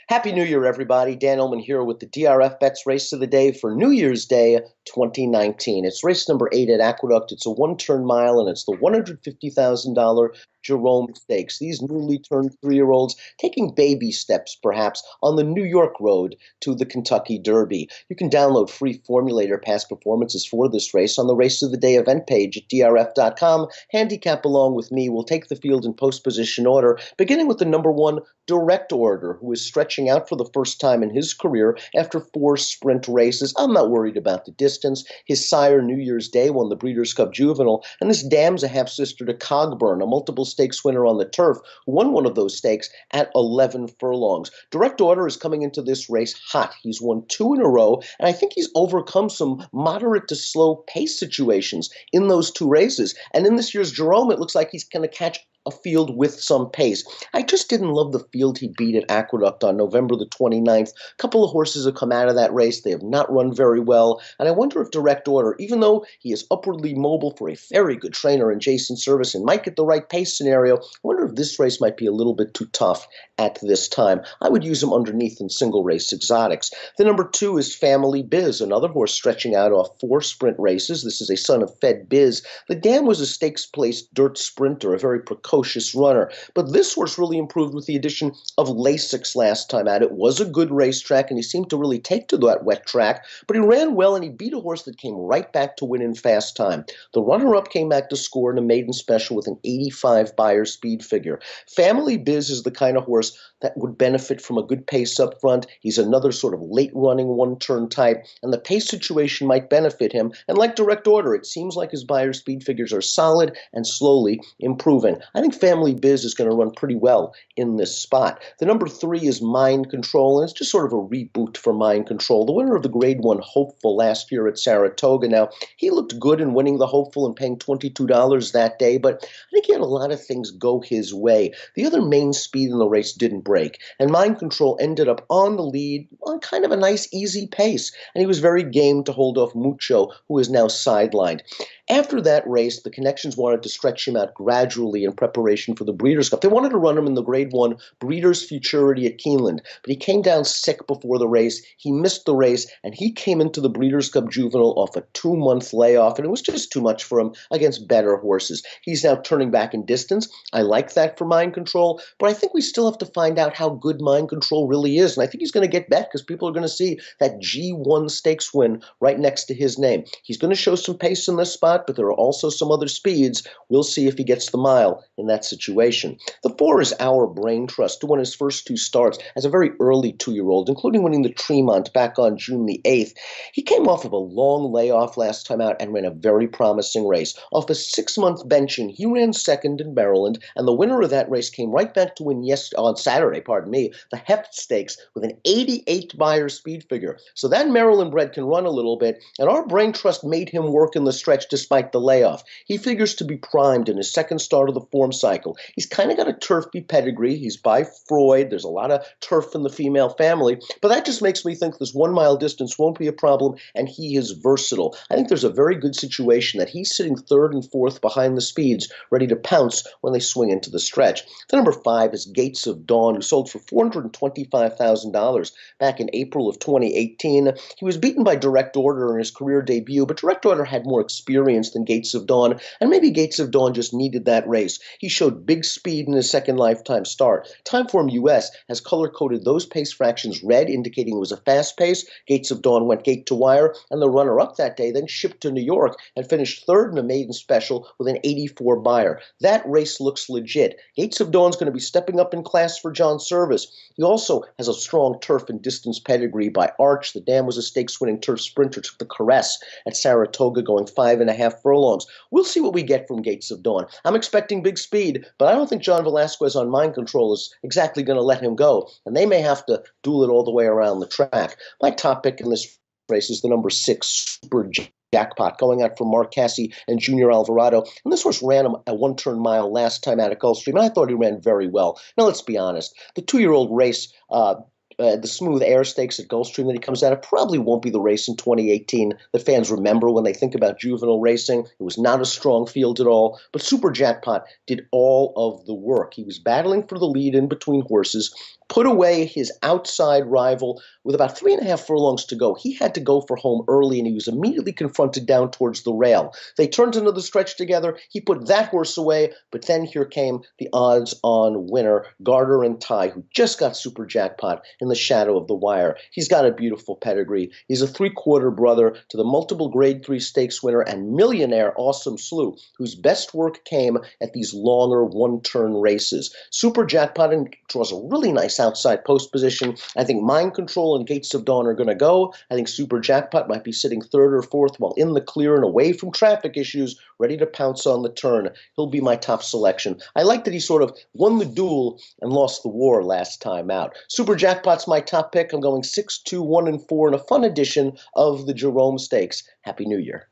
Happy New Year, everybody. Dan Illman here with the DRF Bets Race of the Day for New Year's Day 2019. It's race number 8 at Aqueduct. It's a one-turn mile, and it's the $150,000 Jerome Stakes. These newly turned 3-year-olds taking baby steps, perhaps, on the New York road to the Kentucky Derby. You can download free formulator past performances for this race on the Race of the Day event page at DRF.com. Handicap along with me. We'll take the field in post-position order, beginning with the number 1, Direct Order, who is stretching out for the first time in his career after 4 sprint races. I'm not worried about the distance. His sire, New Year's Day, won the Breeders' Cup Juvenile, and this dam's a half-sister to Cogburn, a multiple stakes winner on the turf, who won one of those stakes at 11 furlongs. Direct Order is coming into this race hot. He's won 2 in a row, and I think he's overcome some moderate to slow pace situations in those 2 races. And in this year's Jerome, it looks like he's going to catch a field with some pace. I just didn't love the field he beat at Aqueduct on November the 29th. A couple of horses have come out of that race. They have not run very well. And I wonder if Direct Order, even though he is upwardly mobile for a very good trainer in Jason Service and might get the right pace scenario, I wonder if this race might be a little bit too tough at this time. I would use him underneath in single race exotics. The number 2 is Family Biz, another horse stretching out off 4 sprint races. This is a son of Fed Biz. The dam was a stakes-placed dirt sprinter, a very precocious runner. But this horse really improved with the addition of Lasix last time out. It was a good racetrack, and he seemed to really take to that wet track. But he ran well, and he beat a horse that came right back to win in fast time. The runner-up came back to score in a maiden special with an 85 Beyer speed figure. Family Biz is the kind of horse that would benefit from a good pace up front. He's another sort of late-running one-turn type, and the pace situation might benefit him. And like Direct Order, it seems like his Beyer speed figures are solid and slowly improving. I think Family Biz is going to run pretty well in this spot. The number 3 is Mind Control, and it's just sort of a reboot for Mind Control. The winner of the Grade 1 Hopeful last year at Saratoga. Now, he looked good in winning the Hopeful and paying $22 that day, but I think he had a lot of things go his way. The other main speed in the race didn't break, and Mind Control ended up on the lead on kind of a nice, easy pace, and he was very game to hold off Mucho, who is now sidelined. After that race, the Connections wanted to stretch him out gradually in preparation for the Breeders' Cup. They wanted to run him in the Grade 1 Breeders' Futurity at Keeneland, but he came down sick before the race. He missed the race, and he came into the Breeders' Cup Juvenile off a 2-month layoff, and it was just too much for him against better horses. He's now turning back in distance. I like that for Mind Control, but I think we still have to find out how good Mind Control really is, and I think he's going to get bet because people are going to see that G1 stakes win right next to his name. He's going to show some pace in this spot, but there are also some other speeds. We'll see if he gets the mile in that situation. The 4 is Our Brain Trust, who won his first 2 starts as a very early 2-year-old, including winning the Tremont back on June the 8th. He came off of a long layoff last time out and ran a very promising race. Off a 6-month benching, he ran second in Maryland, and the winner of that race came right back to win on Saturday, the Heft Stakes with an 88 Beyer speed figure. So that Maryland bred can run a little bit, and Our Brain Trust made him work in the stretch despite the layoff. He figures to be primed in his second start of the form cycle. He's kind of got a turfy pedigree. He's by Freud. There's a lot of turf in the female family, but that just makes me think this 1-mile distance won't be a problem, and he is versatile. I think there's a very good situation that he's sitting 3rd and 4th behind the speeds, ready to pounce when they swing into the stretch. The number 5 is Gates of Dawn, who sold for $425,000 back in April of 2018. He was beaten by Direct Order in his career debut, but Direct Order had more experience than Gates of Dawn, and maybe Gates of Dawn just needed that race. He showed big speed in his second lifetime start. Timeform US has color-coded those pace fractions red, indicating it was a fast pace. Gates of Dawn went gate to wire, and the runner-up that day then shipped to New York and finished 3rd in a maiden special with an 84 Beyer. That race looks legit. Gates of Dawn's going to be stepping up in class for John Service. He also has a strong turf and distance pedigree by Arch. The dam was a stakes-winning turf sprinter, took the Caress at Saratoga, going 5.5 furlongs. We'll see what we get from Gates of Dawn. I'm expecting big speed, but I don't think John Velasquez on Mind Control is exactly going to let him go, and they may have to duel it all the way around the track. My top pick in this race is the number 6, Super Jackpot, going out for Mark Cassie and Junior Alvarado. And this horse ran a 1-turn mile last time out at Gulfstream, and I thought he ran very well. Now, let's be honest. The 2-year-old race, the Smooth Air Stakes at Gulfstream that he comes out of probably won't be the race in 2018 that fans remember when they think about juvenile racing. It was not a strong field at all, but Super Jackpot did all of the work. He was battling for the lead in between horses, put away his outside rival with about 3.5 furlongs to go. He had to go for home early, and he was immediately confronted down towards the rail. They turned into the stretch together. He put that horse away, but then here came the odds-on winner, Garter and Ty, who just got super jackpot in the shadow of the wire. He's got a beautiful pedigree. He's a three-quarter brother to the multiple Grade 3 stakes winner and millionaire Awesome Slew, whose best work came at these longer one-turn races. Super jackpot and draws a really nice outside post position. I think Mind Control and Gates of Dawn are going to go. I think Super Jackpot might be sitting third or fourth while in the clear and away from traffic issues, ready to pounce on the turn. He'll be my top selection. I like that he sort of won the duel and lost the war last time out. Super Jackpot's my top pick. I'm going 6, 2, 1, and 4 in a fun edition of the Jerome Stakes. Happy New Year.